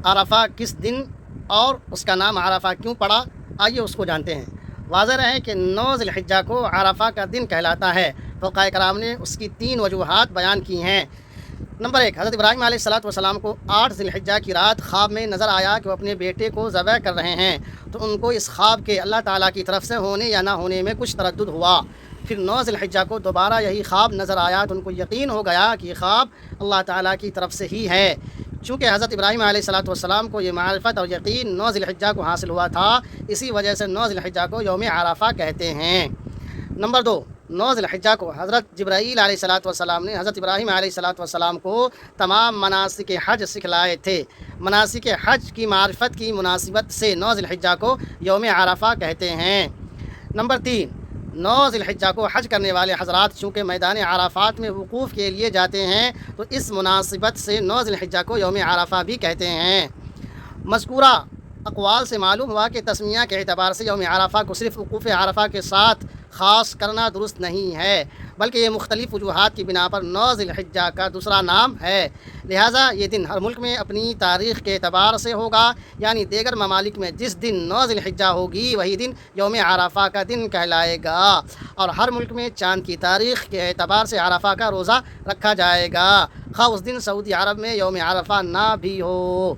عرفہ کس دن اور اس کا نام عرفہ کیوں پڑا، آئیے اس کو جانتے ہیں۔ واضح رہے کہ 9 ذی الحجہ کو عرفہ کا دن کہلاتا ہے۔ فقہاء کرام نے اس کی 3 وجوہات بیان کی ہیں۔ نمبر 1، حضرت ابراہیم علیہ السلام کو 8 ذی الحجہ کی رات خواب میں نظر آیا کہ وہ اپنے بیٹے کو ذبح کر رہے ہیں، تو ان کو اس خواب کے اللہ تعالیٰ کی طرف سے ہونے یا نہ ہونے میں کچھ تردد ہوا۔ پھر 9 ذی الحجہ کو دوبارہ یہی خواب نظر آیا تو ان کو یقین ہو گیا کہ یہ خواب اللہ تعالیٰ کی طرف سے ہی ہے۔ چونکہ حضرت ابراہیم علیہ السلام کو یہ معرفت اور یقین 9 ذی الحجہ کو حاصل ہوا تھا، اسی وجہ سے 9 ذی الحجہ کو یوم عرفہ کہتے ہیں۔ نمبر 2، 9 ذی الحجہ کو حضرت جبرائیل علیہ السلام نے حضرت ابراہیم علیہ السلام کو تمام مناسک حج سکھلائے تھے۔ مناسک حج کی معرفت کی مناسبت سے 9 ذی الحجہ کو یوم عرفہ کہتے ہیں۔ نمبر 3، 9 ذی الحجہ کو حج کرنے والے حضرات چونکہ میدان عرفات میں وقوف کے لیے جاتے ہیں، تو اس مناسبت سے 9 ذی الحجہ کو یوم عرفہ بھی کہتے ہیں۔ مذکورہ اقوال سے معلوم ہوا کہ تسمیہ کے اعتبار سے یوم عرفہ کو صرف وقوف عرفہ کے ساتھ خاص کرنا درست نہیں ہے، بلکہ یہ مختلف وجوہات کی بنا پر 9 ذی الحجہ کا دوسرا نام ہے۔ لہٰذا یہ دن ہر ملک میں اپنی تاریخ کے اعتبار سے ہوگا، یعنی دیگر ممالک میں جس دن 9 ذی الحجہ ہوگی وہی دن یوم عرفہ کا دن کہلائے گا، اور ہر ملک میں چاند کی تاریخ کے اعتبار سے عرفہ کا روزہ رکھا جائے گا، خواہ اس دن سعودی عرب میں یوم عرفہ نہ بھی ہو۔